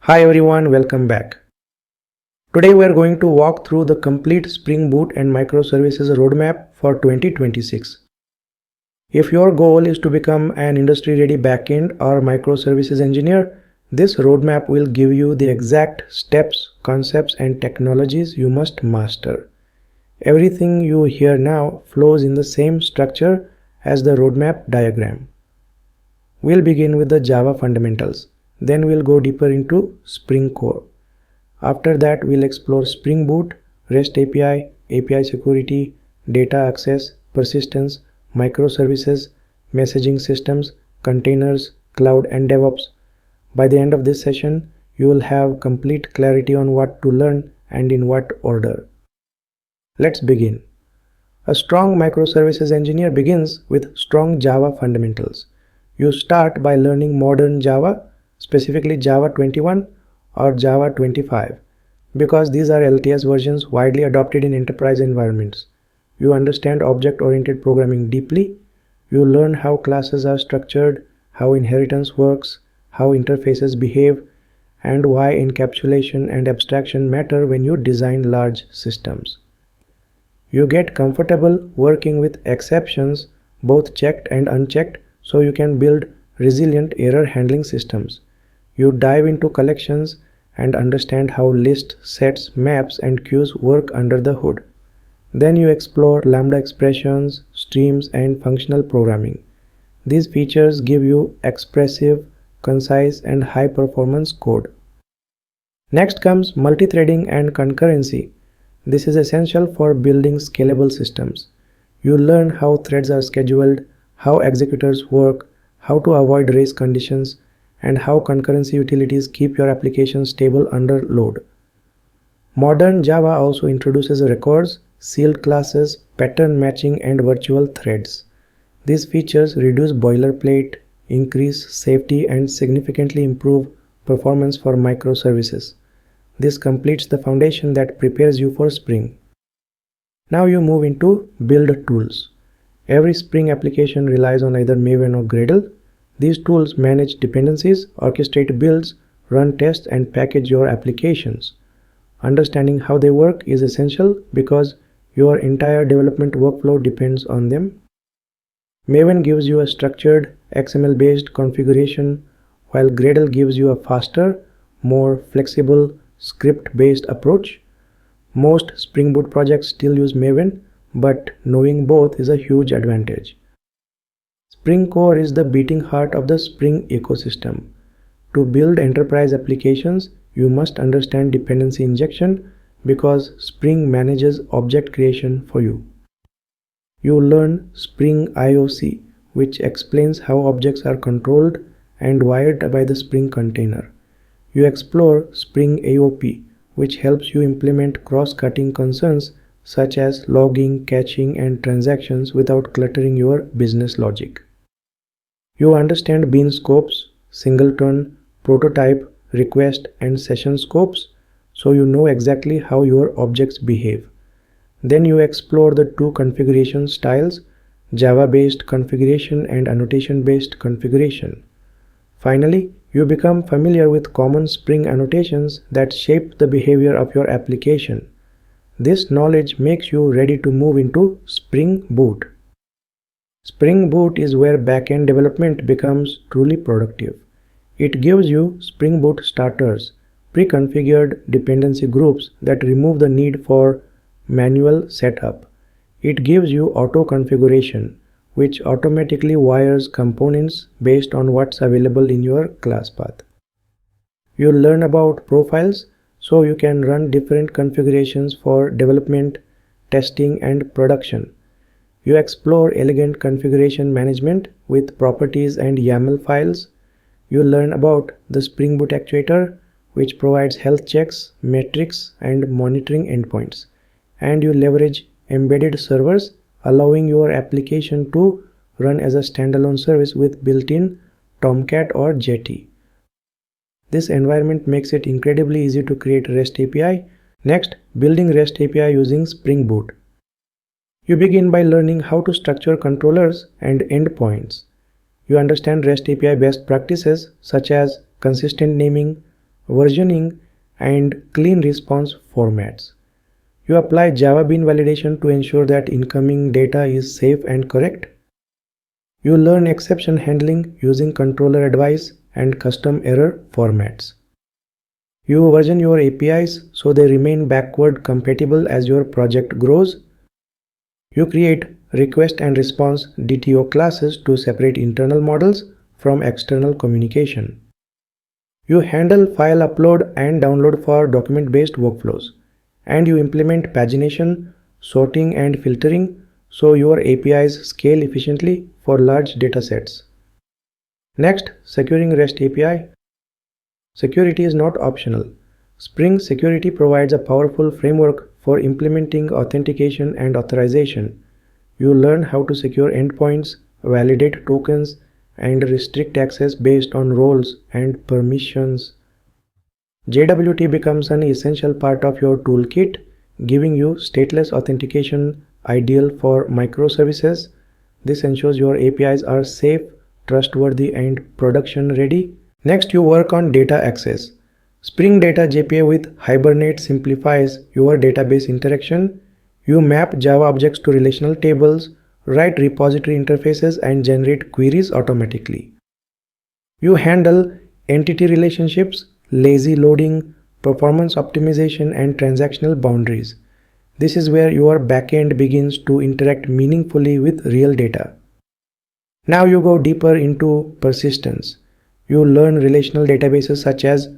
Hi everyone, welcome back. Today we are going to walk through the complete Spring Boot and Microservices roadmap for 2026. If your goal is to become an industry-ready backend or microservices engineer, this roadmap will give you the exact steps, concepts and technologies you must master. Everything you hear now flows in the same structure as the roadmap diagram. We'll begin with the Java fundamentals. Then we'll go deeper into Spring Core. After that, we'll explore Spring Boot, REST API, API security, data access, persistence, microservices, messaging systems, containers, cloud and DevOps. By the end of this session, you will have complete clarity on what to learn and in what order. Let's begin. A strong microservices engineer begins with strong Java fundamentals. You start by learning modern Java, specifically Java 21 or Java 25, because these are LTS versions widely adopted in enterprise environments. You understand object-oriented programming deeply. You learn how classes are structured, how inheritance works, how interfaces behave, and why encapsulation and abstraction matter when you design large systems. You get comfortable working with exceptions, both checked and unchecked, so you can build resilient error handling systems. You dive into collections and understand how lists, sets, maps, and queues work under the hood. Then you explore lambda expressions, streams, and functional programming. These features give you expressive, concise, and high-performance code. Next comes multithreading and concurrency. This is essential for building scalable systems. You learn how threads are scheduled, how executors work, how to avoid race conditions, and how concurrency utilities keep your application stable under load. Modern Java also introduces records, sealed classes, pattern matching, and virtual threads. These features reduce boilerplate, increase safety, and significantly improve performance for microservices. This completes the foundation that prepares you for Spring. Now you move into build tools. Every Spring application relies on either Maven or Gradle. These tools manage dependencies, orchestrate builds, run tests, and package your applications. Understanding how they work is essential because your entire development workflow depends on them. Maven gives you a structured XML-based configuration, while Gradle gives you a faster, more flexible, script-based approach. Most Spring Boot projects still use Maven, but knowing both is a huge advantage. Spring Core is the beating heart of the Spring ecosystem. To build enterprise applications, you must understand dependency injection because Spring manages object creation for you. You learn Spring IOC, which explains how objects are controlled and wired by the Spring container. You explore Spring AOP, which helps you implement cross-cutting concerns such as logging, caching, and transactions without cluttering your business logic. You understand bean scopes, singleton, prototype, request, and session scopes, so you know exactly how your objects behave. Then you explore the two configuration styles, Java-based configuration and annotation-based configuration. Finally, you become familiar with common Spring annotations that shape the behavior of your application. This knowledge makes you ready to move into Spring Boot. Spring Boot is where backend development becomes truly productive. It gives you Spring Boot starters, pre-configured dependency groups that remove the need for manual setup. It gives you auto configuration, which automatically wires components based on what's available in your class path. You'll learn about profiles, so you can run different configurations for development, testing, and production. You explore elegant configuration management with properties and YAML files. You learn about the Spring Boot actuator, which provides health checks, metrics, and monitoring endpoints. And you leverage embedded servers, allowing your application to run as a standalone service with built-in Tomcat or Jetty. This environment makes it incredibly easy to create REST API. Next, building REST API using Spring Boot. You begin by learning how to structure controllers and endpoints. You understand REST API best practices such as consistent naming, versioning, and clean response formats. You apply Java Bean validation to ensure that incoming data is safe and correct. You learn exception handling using controller advice and custom error formats. You version your APIs so they remain backward compatible as your project grows. You create request and response DTO classes to separate internal models from external communication. You handle file upload and download for document-based workflows. And you implement pagination, sorting, and filtering so your APIs scale efficiently for large datasets. Next, securing REST API. Security is not optional. Spring Security provides a powerful framework for implementing authentication and authorization. You learn how to secure endpoints, validate tokens, and restrict access based on roles and permissions. JWT becomes an essential part of your toolkit, giving you stateless authentication ideal for microservices. This ensures your APIs are safe, trustworthy, and production ready. Next, you work on data access. Spring Data JPA with Hibernate simplifies your database interaction. You map Java objects to relational tables, write repository interfaces, and generate queries automatically. You handle entity relationships, lazy loading, performance optimization, and transactional boundaries. This is where your backend begins to interact meaningfully with real data. Now you go deeper into persistence. You learn relational databases such as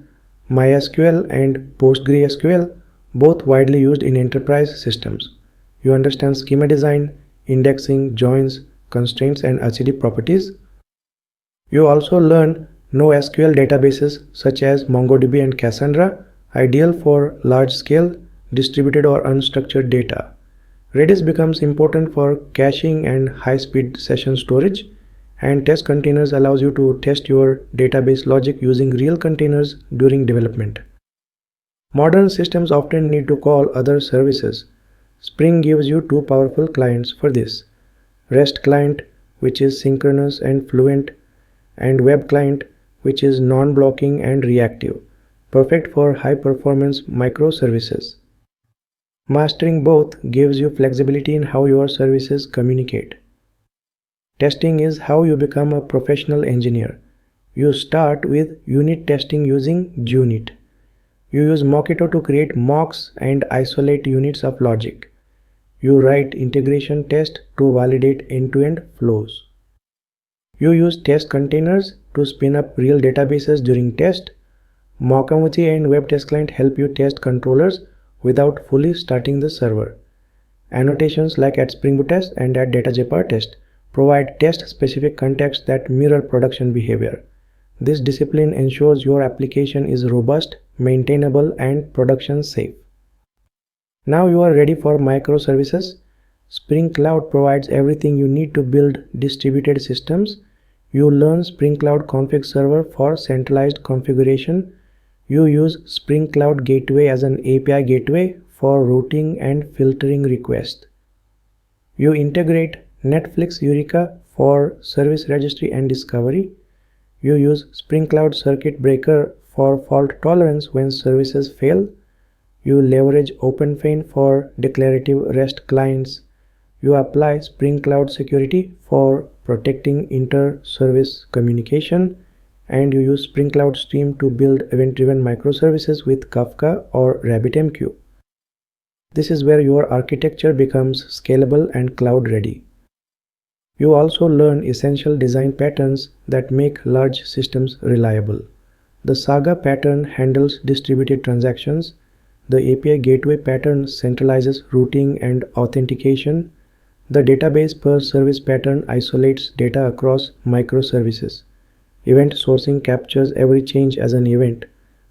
MySQL and PostgreSQL, both widely used in enterprise systems. You understand schema design, indexing, joins, constraints, and acidity properties. You also learn NoSQL databases such as MongoDB and Cassandra, ideal for large-scale, distributed or unstructured data. Redis becomes important for caching and high-speed session storage, and test containers allows you to test your database logic using real containers during development. Modern systems often need to call other services. Spring gives you two powerful clients for this: REST client, which is synchronous and fluent, and web client, which is non-blocking and reactive, perfect for high-performance microservices. Mastering both gives you flexibility in how your services communicate. Testing is how you become a professional engineer. You start with unit testing using JUnit. You use Mockito to create mocks and isolate units of logic. You write integration tests to validate end-to-end flows. You use test containers to spin up real databases during test. Mockamuthi and Web Test Client help you test controllers without fully starting the server. Annotations like @SpringBoot and @DataJParTest provide test-specific context that mirror production behavior. This discipline ensures your application is robust, maintainable, and production safe. Now you are ready for microservices. Spring Cloud provides everything you need to build distributed systems. You learn Spring Cloud Config Server for centralized configuration. You use Spring Cloud Gateway as an API gateway for routing and filtering requests. You integrate Netflix Eureka for service registry and discovery. You use Spring Cloud Circuit Breaker for fault tolerance when services fail. You leverage OpenFain for declarative REST clients. You apply Spring Cloud Security for protecting inter-service communication. And you use Spring Cloud Stream to build event-driven microservices with Kafka or RabbitMQ. This is where your architecture becomes scalable and cloud-ready. You also learn essential design patterns that make large systems reliable. The Saga pattern handles distributed transactions. The API gateway pattern centralizes routing and authentication. The database per service pattern isolates data across microservices. Event sourcing captures every change as an event.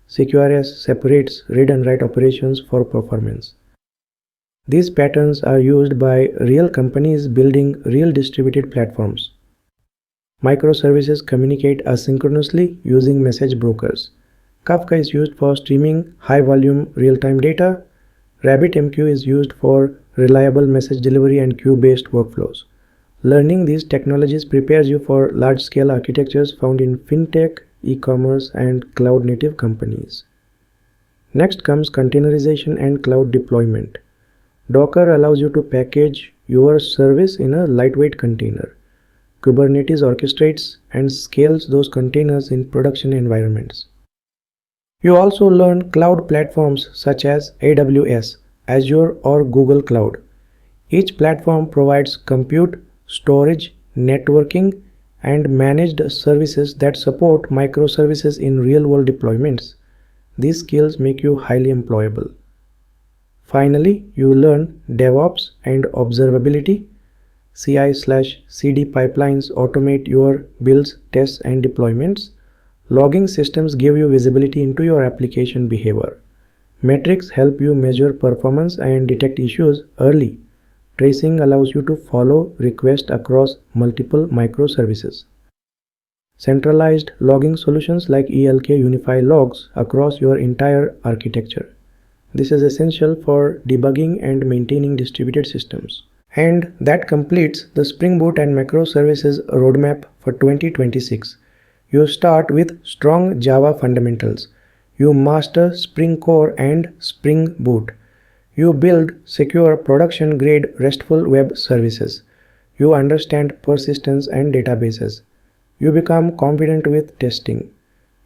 CQRS separates read and write operations for performance. These patterns are used by real companies building real distributed platforms. Microservices communicate asynchronously using message brokers. Kafka is used for streaming high-volume real-time data. RabbitMQ is used for reliable message delivery and queue-based workflows. Learning these technologies prepares you for large-scale architectures found in fintech, e-commerce, and cloud-native companies. Next comes containerization and cloud deployment. Docker allows you to package your service in a lightweight container. Kubernetes orchestrates and scales those containers in production environments. You also learn cloud platforms such as AWS, Azure, or Google Cloud. Each platform provides compute, storage, networking, and managed services that support microservices in real-world deployments. These skills make you highly employable. Finally, you learn DevOps and observability. CI/CD pipelines automate your builds, tests, and deployments. Logging systems give you visibility into your application behavior. Metrics help you measure performance and detect issues early. Tracing allows you to follow requests across multiple microservices. Centralized logging solutions like ELK unify logs across your entire architecture. This is essential for debugging and maintaining distributed systems. And that completes the Spring Boot and Microservices roadmap for 2026. You start with strong Java fundamentals. You master Spring Core and Spring Boot. You build secure production-grade RESTful web services. You understand persistence and databases. You become confident with testing.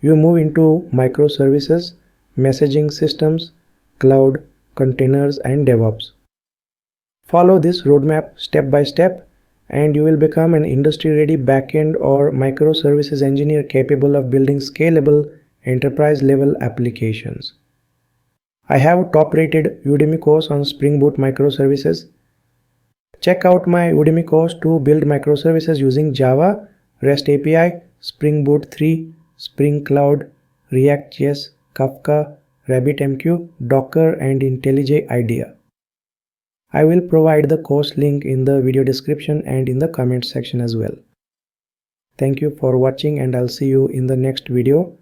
You move into microservices, messaging systems, cloud, containers, and DevOps. Follow this roadmap step by step, and you will become an industry-ready backend or microservices engineer capable of building scalable enterprise-level applications. I have a top-rated Udemy course on Spring Boot microservices. Check out my Udemy course to build microservices using Java, REST API, Spring Boot 3, Spring Cloud, React.js, Kafka, RabbitMQ, Docker, and IntelliJ IDEA. I will provide the course link in the video description and in the comment section as well. Thank you for watching, and I'll see you in the next video.